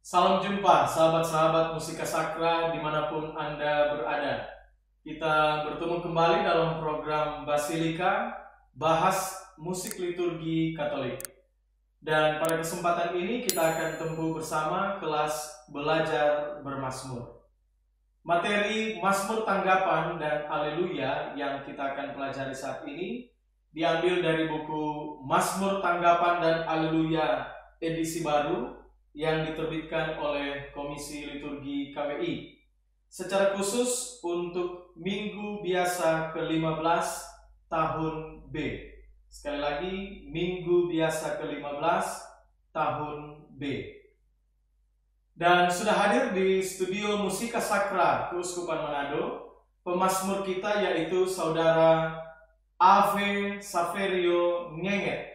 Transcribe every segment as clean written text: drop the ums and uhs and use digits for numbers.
Salam jumpa sahabat-sahabat Musika Sakra dimanapun Anda berada. Kita bertemu kembali dalam program Basilika, bahas musik liturgi Katolik. Dan pada kesempatan ini kita akan tempuh bersama kelas belajar bermazmur. Materi Mazmur Tanggapan dan Haleluya yang kita akan pelajari saat ini diambil dari buku Mazmur Tanggapan dan Haleluya edisi baru yang diterbitkan oleh Komisi Liturgi KPI secara khusus untuk Minggu Biasa ke-15 tahun B. Sekali lagi, Minggu Biasa ke-15 tahun B. Dan sudah hadir di studio Musika Sakra Keuskupan Manado pemazmur kita, yaitu Saudara Ave Saverio Ngenget,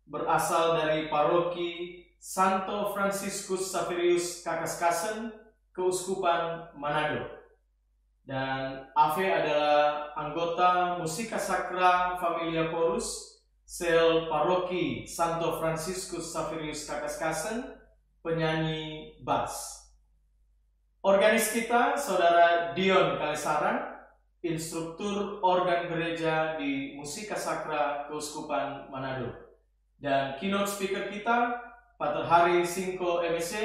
berasal dari paroki Santo Franciscus Saverius Kakaskasen, Keuskupan Manado. Dan Ave adalah anggota Musika Sakra Familia Chorus, sel paroki Santo Franciscus Saverius Kakaskasen, penyanyi bass. Organis kita Saudara Dion Kalesaran, instruktur organ gereja di Musika Sakra Keuskupan Manado. Dan keynote speaker kita Pater Hari Singko MSc,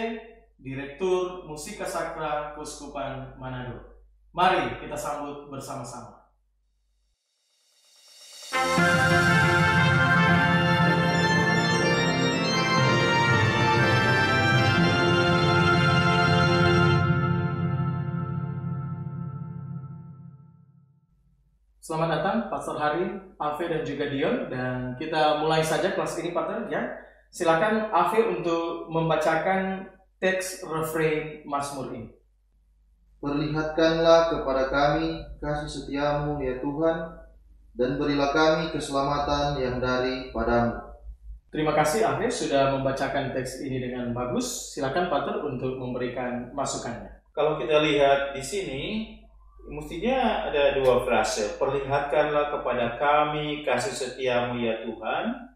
Direktur Musika Sakra Keuskupan Manado. Mari kita sambut bersama-sama. Selamat datang Pastor Hari, Ave dan juga Dion, dan kita mulai saja kelas ini, Pater, ya. Silakan Ave untuk membacakan teks refrain Mazmur ini. Perlihatkanlah kepada kami kasih setiamu ya Tuhan, dan berilah kami keselamatan yang daripadamu. Terima kasih Ave sudah membacakan teks ini dengan bagus. Silakan Pater untuk memberikan masukannya. Kalau kita lihat di sini, mestinya ada dua frase. Perlihatkanlah kepada kami kasih setiamu ya Tuhan.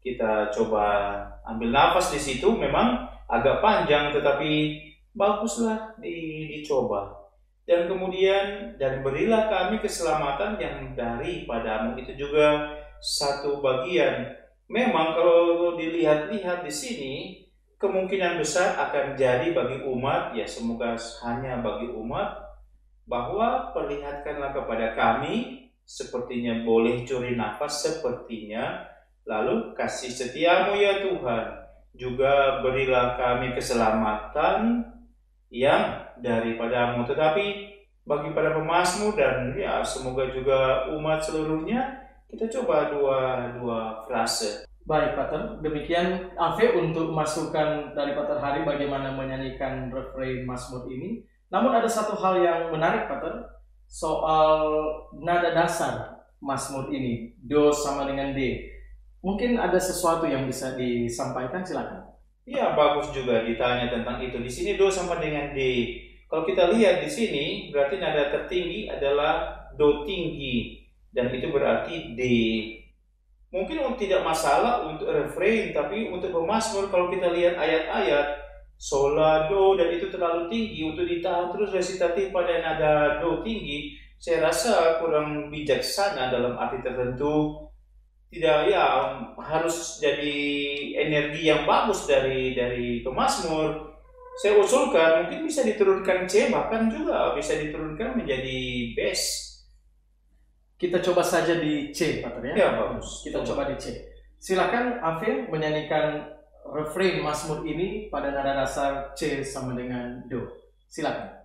Kita coba ambil nafas di situ, memang agak panjang tetapi baguslah dicoba. Dan kemudian, dan berilah kami keselamatan yang daripadamu. Itu juga satu bagian. Memang kalau dilihat-lihat di sini, kemungkinan besar akan jadi bagi umat, ya semoga hanya bagi umat, bahwa perlihatkanlah kepada kami, sepertinya boleh curi nafas, sepertinya, lalu kasih setiamu ya Tuhan, juga berilah kami keselamatan yang daripadamu. Tetapi bagi para pemazmur dan ya semoga juga umat seluruhnya, kita coba dua frase. Baik Pater, demikian Ave untuk masukan dari Pater Hari bagaimana menyanyikan refrain Mazmur ini. Namun ada satu hal yang menarik Pater, soal nada dasar Mazmur ini, Do sama dengan D. Mungkin ada sesuatu yang bisa disampaikan, silakan. Ya, bagus juga ditanya tentang itu. Di sini Do sama dengan D. Kalau kita lihat di sini, berarti nada tertinggi adalah Do tinggi, dan itu berarti D. Mungkin tidak masalah untuk refrain, tapi untuk pemazmur kalau kita lihat ayat-ayat Sol, La, Do, dan itu terlalu tinggi untuk ditahan terus resitatif pada nada Do tinggi, saya rasa kurang bijaksana dalam arti tertentu. Tidak, ya harus jadi energi yang bagus dari pemazmur. Saya usulkan mungkin bisa diturunkan C, bahkan juga bisa diturunkan menjadi bass. Kita coba saja di C, Pater, ya? Ya, bagus. Kita coba di C. Silakan Ave menyanyikan refrain Mazmur ini pada nada dasar C sama dengan Do. Silakan.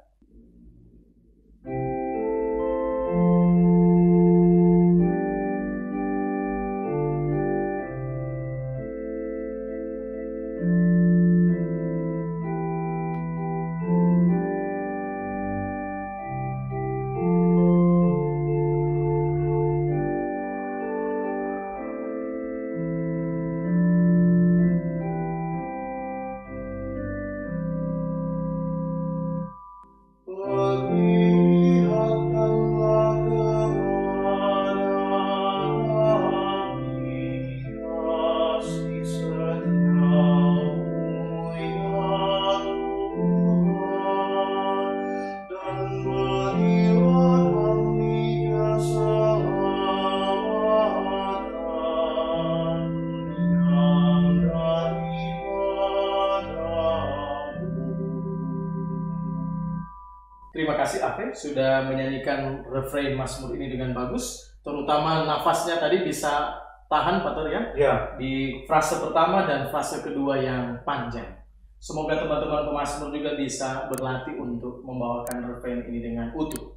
Terima kasih Ave sudah menyanyikan refrain Mazmur ini dengan bagus. Terutama nafasnya tadi bisa tahan Pater ya. Ya, Di frase pertama dan frase kedua yang panjang. Semoga teman-teman pemazmur juga bisa berlatih untuk membawakan refrain ini dengan utuh.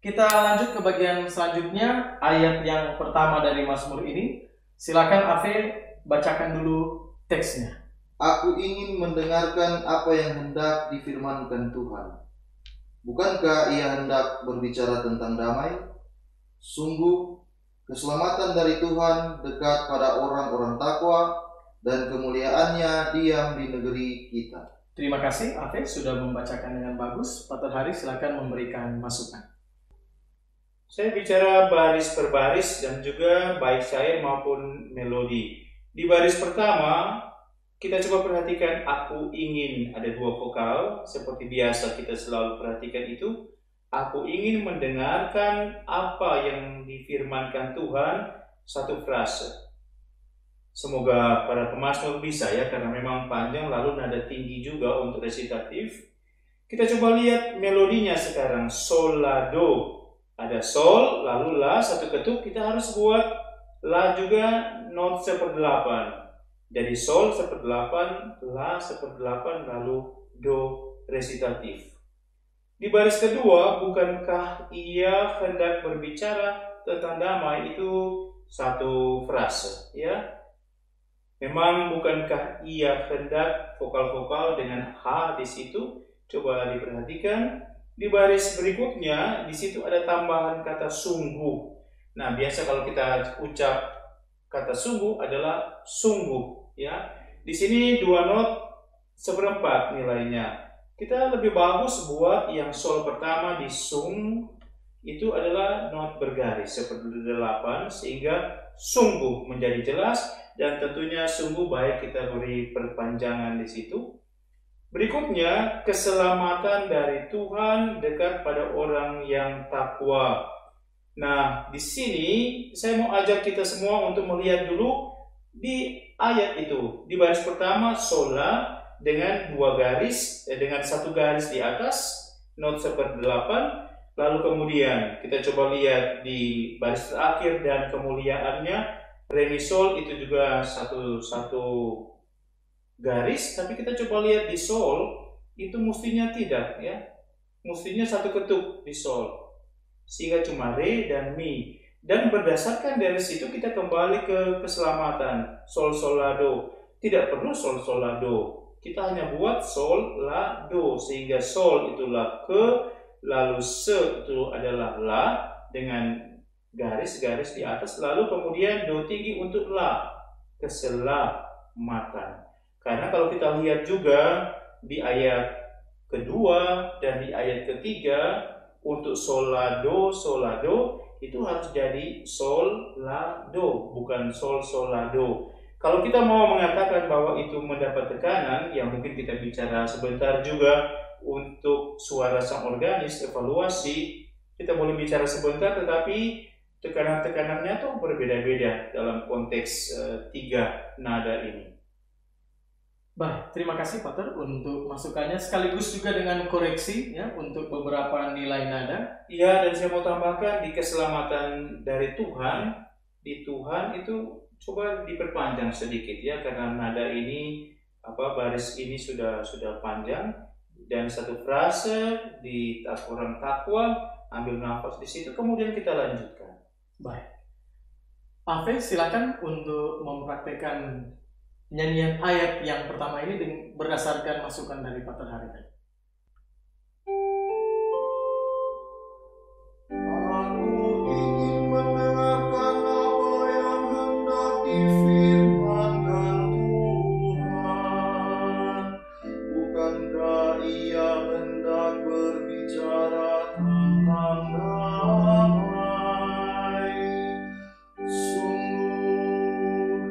Kita lanjut ke bagian selanjutnya, ayat yang pertama dari Mazmur ini. Silakan Ave bacakan dulu teksnya. Aku ingin mendengarkan apa yang hendak difirmankan Tuhan. Bukankah ia hendak berbicara tentang damai? Sungguh, keselamatan dari Tuhan dekat pada orang-orang takwa, dan kemuliaannya diam di negeri kita. Terima kasih Ave sudah membacakan dengan bagus. Pater Hari silakan memberikan masukan. saya bicara baris per baris dan juga baik syair maupun melodi. Di baris pertama, kita coba perhatikan aku ingin, ada dua vokal, seperti biasa kita selalu perhatikan itu. Aku ingin mendengarkan apa yang difirmankan Tuhan, satu frase. Semoga para pemazmur bisa ya, karena memang panjang lalu nada tinggi juga untuk resitatif. Kita coba lihat melodinya sekarang, sol, la, do. Ada sol, lalu la, satu ketuk, kita harus buat la juga not 1/8. Jadi sol 1/8, la 1/8, lalu do resitatif. Di baris kedua, bukankah ia hendak berbicara tentang damai, itu satu frase ya. Memang bukankah ia hendak, vokal-vokal dengan H di situ. Coba diperhatikan. Di baris berikutnya, di situ ada tambahan kata sungguh. Nah, biasa kalau kita ucap kata sungguh adalah sungguh, ya. Di sini 2 not 1/4 nilainya. Kita lebih bagus buat yang sol pertama di sung, itu adalah not bergaris 1/8, sehingga sungguh menjadi jelas. Dan tentunya sungguh baik kita beri perpanjangan di situ. Berikutnya, keselamatan dari Tuhan dekat pada orang yang takwa. Nah, di sini saya mau ajak kita semua untuk melihat dulu di ayat itu. Di baris pertama, sola dengan 2 garis, dengan 1 garis di atas, not 1/8. Lalu kemudian kita coba lihat di baris terakhir dan kemuliaannya, re mi sol itu juga satu garis, tapi kita coba lihat di sol itu mestinya tidak ya, mestinya 1 ketuk di sol, sehingga cuma re dan mi. Dan berdasarkan dari situ kita kembali ke keselamatan, sol sol la do. Tidak perlu sol sol la do, kita hanya buat sol la do, sehingga sol itulah ke, lalu se itu adalah la dengan garis-garis di atas, lalu kemudian do tinggi untuk la, keselamatan. Karena kalau kita lihat juga di ayat kedua dan di ayat ketiga, untuk sol la do itu harus jadi sol la do, bukan sol sol la do. Kalau kita mau mengatakan bahwa itu mendapat tekanan, yang mungkin kita bicara sebentar juga untuk suara sang organis, evaluasi, kita boleh bicara sebentar, tetapi tekanan-tekanannya tuh berbeda-beda dalam konteks 3 nada ini. Baik, terima kasih Pater untuk masukannya, sekaligus juga dengan koreksi ya untuk beberapa nilai nada. Iya, dan saya mau tambahkan di keselamatan dari Tuhan, di Tuhan itu coba diperpanjang sedikit ya, karena nada ini baris ini sudah panjang, dan satu frase di orang takwa, ambil nafas di situ, kemudian kita lanjutkan. Baik, Ave silakan untuk mempraktekkan nyanyian ayat yang pertama ini berdasarkan masukan dari Pater Hari. Aku ingin mendengarkan apa yang hendak difirmankan Tuhan. Bukankah ia hendak berbicara tentang damai? Sungguh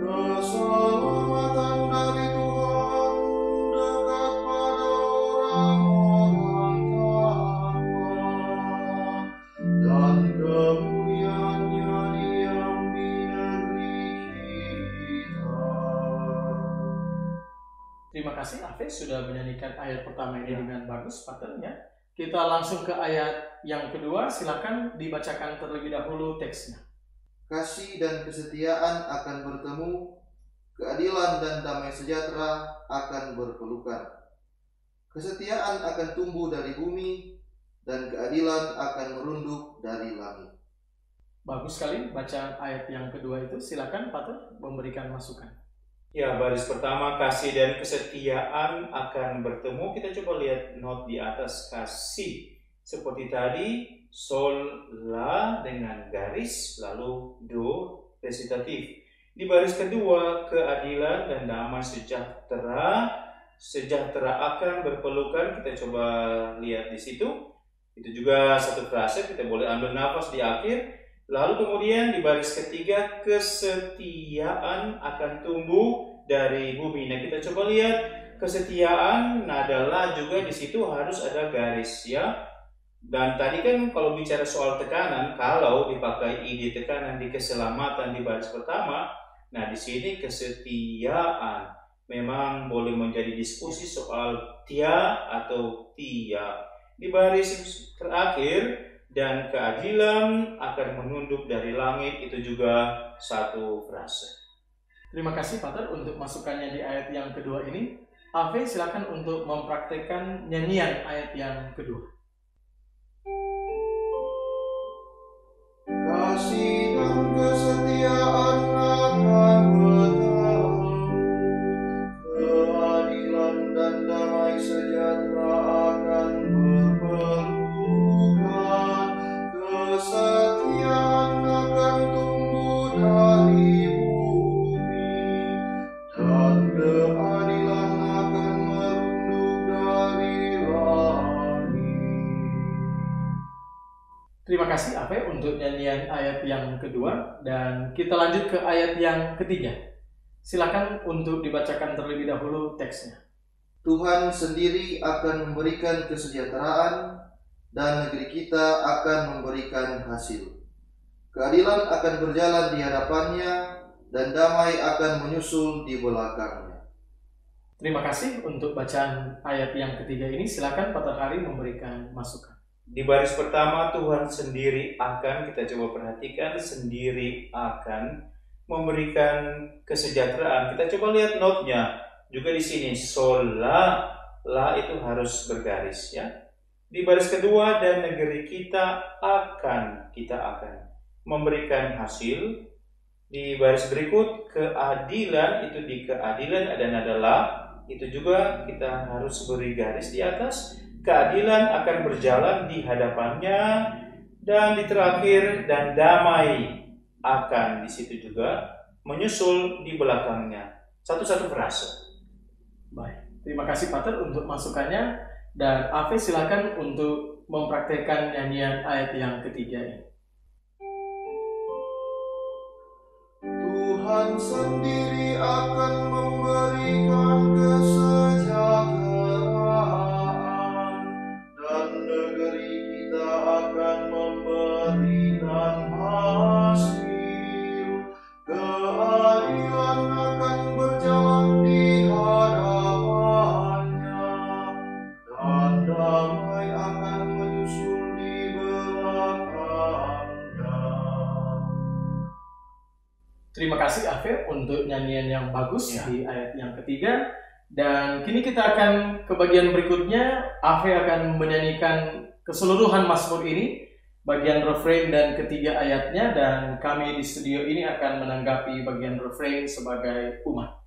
keselamatan dari Tuhan dekat pada orang-orang takwa, dan kemuliaannya diam di negeri kita. Terima kasih Ave sudah menyanyikan ayat pertama ini dengan bagus, Paternya. kita langsung ke ayat yang kedua. Silakan dibacakan terlebih dahulu teksnya. Kasih dan kesetiaan akan bertemu, keadilan dan damai sejahtera akan berpelukan. Kesetiaan akan tumbuh dari bumi, dan keadilan akan merunduk dari langit. Bagus sekali bacaan ayat yang kedua itu. Silakan Pater memberikan masukan. Ya, baris pertama, kasih dan kesetiaan akan bertemu. Kita coba lihat not di atas, kasih. Seperti tadi, sol, la dengan garis, lalu do, resitatif. Di baris kedua, keadilan dan damai sejahtera. Sejahtera akan berpelukan. Kita coba lihat di situ. Itu juga satu frase, kita boleh ambil nafas di akhir. Lalu kemudian di baris ketiga, kesetiaan akan tumbuh dari bumi. Nah, kita coba lihat kesetiaan, nada la juga di situ harus ada garis ya. Dan tadi kan kalau bicara soal tekanan, kalau dipakai ide tekanan di keselamatan di baris pertama, nah di sini kesetiaan memang boleh menjadi diskusi soal tia atau tia. Di baris terakhir, dan keadilan akan menunduk dari langit, itu juga satu frase. Terima kasih Pater untuk masukannya di ayat yang kedua ini. Ave, silakan untuk mempraktekkan nyanyian ayat yang kedua. Kasih dan kesetiaan akan bertemu, keadilan dan damai sejahtera akan berpelukan. Kesetiaan akan tumbuh dari bumi, dan keadilan akan merunduk dari langit. Terima kasih Ave untuk nyanyian ayat yang kedua, dan kita lanjut ke ayat yang ketiga. Silakan untuk dibacakan terlebih dahulu teksnya. Tuhan sendiri akan memberikan kesejahteraan, dan negeri kita akan memberikan hasil. Keadilan akan berjalan di hadapannya, dan damai akan menyusul di belakangnya. Terima kasih untuk bacaan ayat yang ketiga ini. Silakan Pater Hari memberikan masukan. Di baris pertama, Tuhan sendiri akan, kita coba perhatikan, sendiri akan memberikan kesejahteraan. Kita coba lihat notnya juga di sini, sol, la itu harus bergaris ya. Di baris kedua, dan negeri kita akan memberikan hasil. Di baris berikut, keadilan, itu di keadilan ada nada la, itu juga kita harus beri garis di atas. Keadilan akan berjalan di hadapannya, dan di terakhir, dan damai akan di situ juga menyusul di belakangnya. Satu-satu frase. Baik, terima kasih Pater untuk masukannya. Dan Ave silakan untuk mempraktekkan nyanyian ayat yang ketiga ini. Tuhan sendiri akan memberikan kesejahteraan, dan negeri kita akan memberikan hasil. Keadilan akan berjalan di hadapannya, dan damai akan menyusul di belakangnya. Terima kasih Ave untuk nyanyian yang bagus di ayat yang ketiga. Dan kini kita akan ke bagian berikutnya. Ave akan menyanyikan keseluruhan Mazmur ini, bagian refrain dan ketiga ayatnya, dan kami di studio ini akan menanggapi bagian refrain sebagai umat.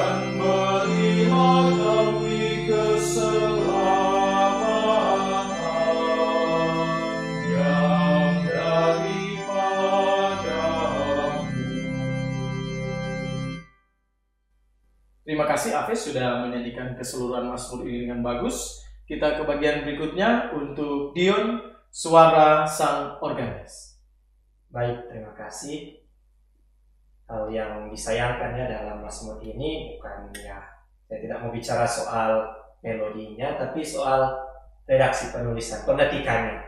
dan berilah kami keselamatan yang daripadamu. Terima kasih Afes sudah menyanyikan keseluruhan Mazmur ini dengan bagus. Kita ke bagian berikutnya untuk Dion, suara sang organis. Baik, terima kasih. Hal yang disayangkannya dalam Mazmur ini bukan ya, saya tidak mau bicara soal melodinya, tapi soal redaksi penulisan, penetikannya.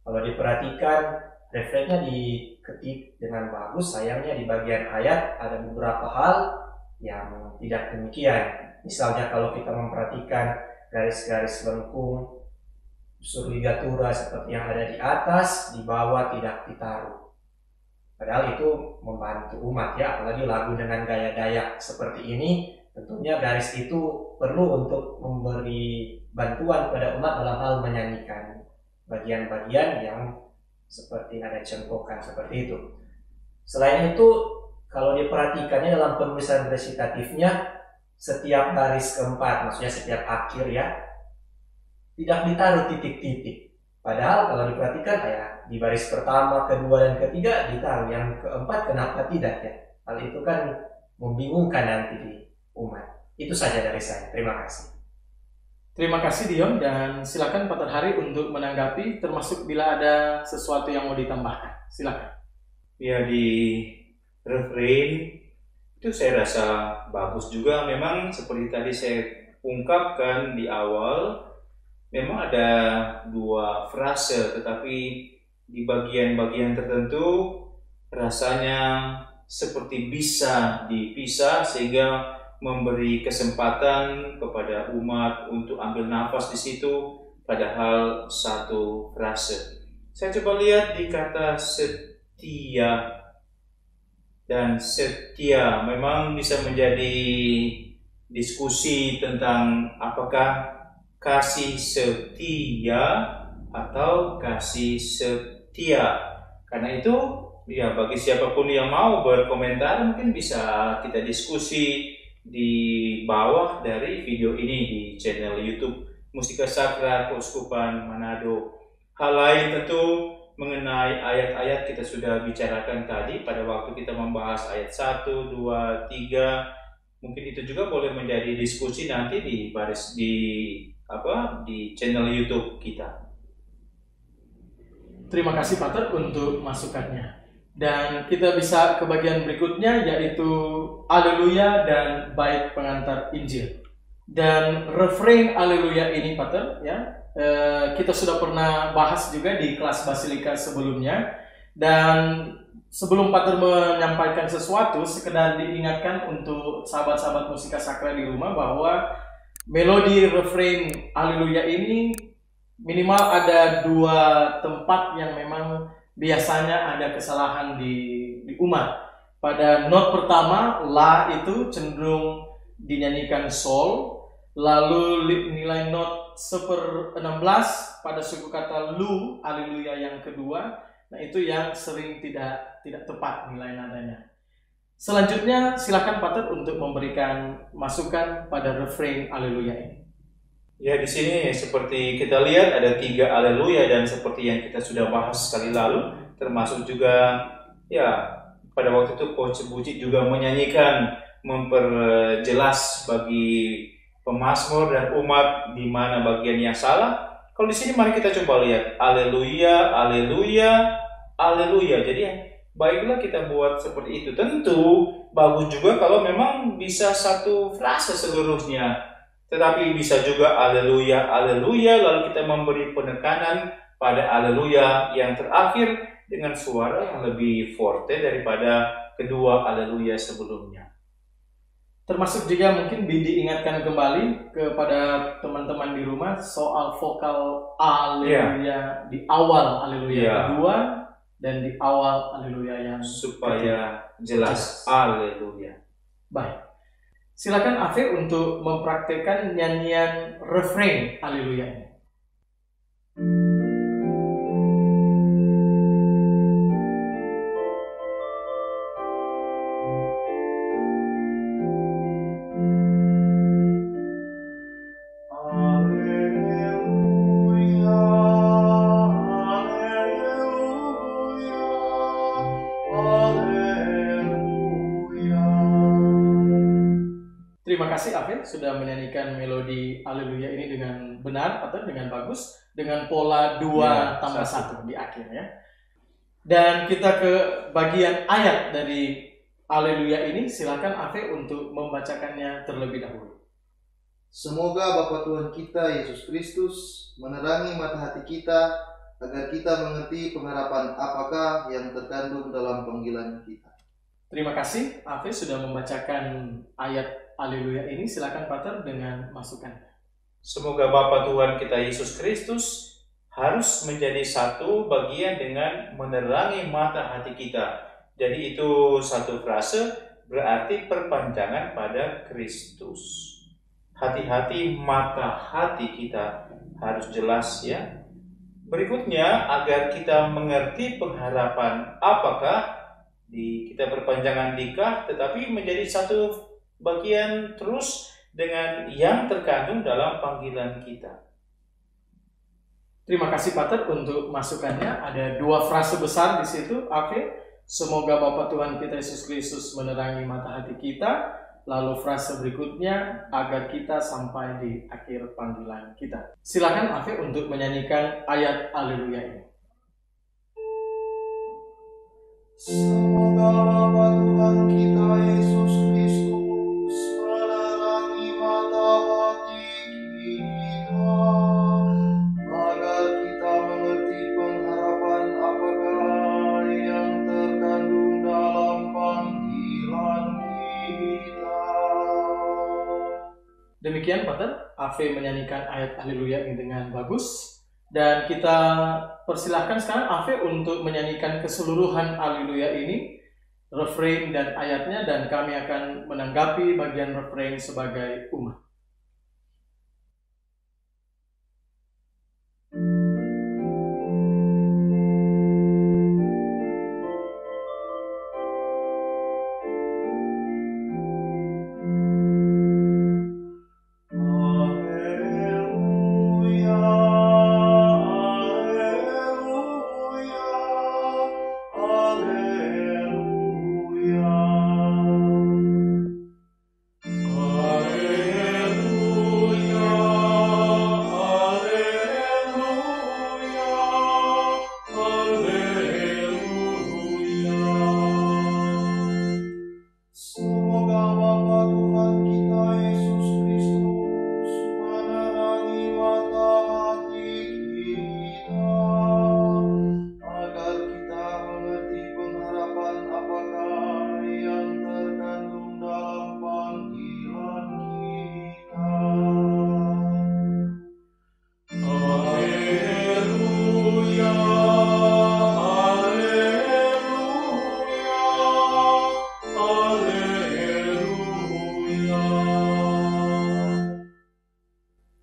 Kalau diperhatikan, refrennya diketik dengan bagus, sayangnya di bagian ayat ada beberapa hal yang tidak demikian. Misalnya kalau kita memperhatikan garis-garis lengkung unsur ligatura seperti yang ada di atas, di bawah tidak ditaruh. Padahal itu membantu umat ya, apalagi lagu dengan gaya Dayak seperti ini, tentunya garis itu perlu untuk memberi bantuan kepada umat dalam hal menyanyikan bagian-bagian yang seperti ada cengkokan seperti itu. Selain itu, kalau diperhatikannya dalam penulisan resitatifnya, setiap baris keempat, maksudnya setiap akhir ya, tidak ditaruh titik-titik. Padahal kalau diperhatikan ya, di baris pertama, kedua, dan ketiga ditaruh. Yang keempat kenapa tidak ya? Hal itu kan membingungkan nanti di umat. Itu saja dari saya. Terima kasih. Terima kasih Dion, dan silakan Pak Terhari untuk menanggapi, termasuk bila ada sesuatu yang mau ditambahkan. Silakan. Ya, di refrain itu saya rasa bagus juga. Memang seperti tadi saya ungkapkan di awal, memang ada dua frase, tetapi di bagian-bagian tertentu rasanya seperti bisa dipisah sehingga memberi kesempatan kepada umat untuk ambil nafas di situ, padahal satu frase. Saya coba lihat di kata setia dan setia, memang bisa menjadi diskusi tentang apakah kasih setia atau kasih setia. Karena itu ya, bagi siapapun yang mau berkomentar mungkin bisa kita diskusi di bawah dari video ini di channel YouTube Mustika Sakra Keuskupan Manado. Hal lain tentu mengenai ayat-ayat kita sudah bicarakan tadi pada waktu kita membahas ayat 1, 2, 3. Mungkin itu juga boleh menjadi diskusi nanti di channel YouTube kita. Terima kasih Pater untuk masukannya. Dan kita bisa ke bagian berikutnya, yaitu Alleluia dan Bait Pengantar Injil. Dan refrain Alleluia ini Pater ya, kita sudah pernah bahas juga di kelas Basilika sebelumnya. Dan sebelum Pater menyampaikan sesuatu, sekedar diingatkan untuk sahabat-sahabat musika sakra di rumah bahwa melodi refrain Alleluia ini minimal ada dua tempat yang memang biasanya ada kesalahan di umat. Pada not pertama, La itu cenderung dinyanyikan sol, lalu nilai not 1/16 pada suku kata Lu, Alleluia yang kedua, nah itu yang sering tidak tepat nilai nadanya. Selanjutnya silakan Pater untuk memberikan masukan pada refrain Alleluia ini. Ya, di sini seperti kita lihat ada 3 Alleluia, dan seperti yang kita sudah bahas sekali lalu, termasuk juga ya pada waktu itu Coach Buci juga menyanyikan, memperjelas bagi pemazmur dan umat di mana bagian yang salah. Kalau di sini mari kita coba lihat Alleluia, Alleluia, Alleluia. Jadi baiklah kita buat seperti itu. Tentu bagus juga kalau memang bisa satu frase seluruhnya. Tetapi bisa juga Alleluia, Alleluia, lalu kita memberi penekanan pada Alleluia yang terakhir dengan suara yang lebih forte daripada kedua Alleluia sebelumnya. Termasuk juga mungkin diingatkan kembali kepada teman-teman di rumah soal vokal Alleluia di awal Alleluia kedua dan di awal Alleluia yang supaya jelas. Alleluia. Baik. Silakan Ave untuk mempraktekkan nyanyian refrain Alleluia ini. kasih Ave sudah menyanyikan melodi Haleluya ini dengan benar atau dengan bagus, dengan pola 2 tambah 1 di akhir ya. Dan kita ke bagian ayat dari Haleluya ini, silakan Ave untuk membacakannya terlebih dahulu. Semoga Bapa Tuhan kita Yesus Kristus menerangi mata hati kita agar kita mengerti pengharapan apakah yang terkandung dalam panggilan kita. Terima kasih Ave sudah membacakan ayat Haleluya ini. Silakan Pater dengan masukan. Semoga Bapa Tuhan kita Yesus Kristus harus menjadi satu bagian dengan menerangi mata hati kita. Jadi itu satu frase berarti perpanjangan pada Kristus. Hati-hati mata hati kita harus jelas ya. Berikutnya agar kita mengerti pengharapan apakah kita perpanjangan nikah tetapi menjadi satu bagian terus dengan yang terkandung dalam panggilan kita. Terima kasih Pater untuk masukannya. Ada 2 frase besar di situ, Ave. Semoga Bapa Tuhan kita Yesus Kristus menerangi mata hati kita. Lalu frase berikutnya, agar kita sampai di akhir panggilan kita. Silakan Ave untuk menyanyikan ayat Haleluya ini. Semoga Bapa Tuhan kita Yesus Kristus menerangi mata hati kita, agar kita mengerti pengharapan apakah yang terkandung dalam panggilan kita. Demikian Pater, Ave menyanyikan ayat Haleluya ini dengan bagus. Dan kita persilahkan sekarang Ave untuk menyanyikan keseluruhan Haleluya ini, refrain dan ayatnya, dan kami akan menanggapi bagian refrain sebagai umat.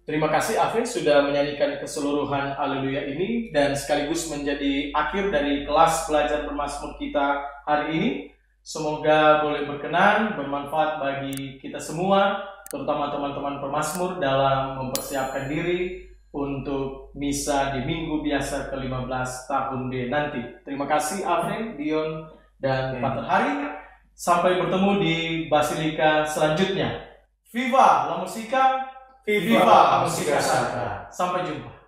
Terima kasih Ave sudah menyanyikan keseluruhan Haleluya ini dan sekaligus menjadi akhir dari kelas belajar bermazmur kita hari ini. Semoga boleh berkenan, bermanfaat bagi kita semua, terutama teman-teman pemazmur dalam mempersiapkan diri untuk misa di minggu biasa ke-15 tahun B nanti. Terima kasih Ave, Dion, dan Pater Hari. Sampai bertemu di Basilika selanjutnya. Viva la musica! Viva la musica sacra. Sampai jumpa.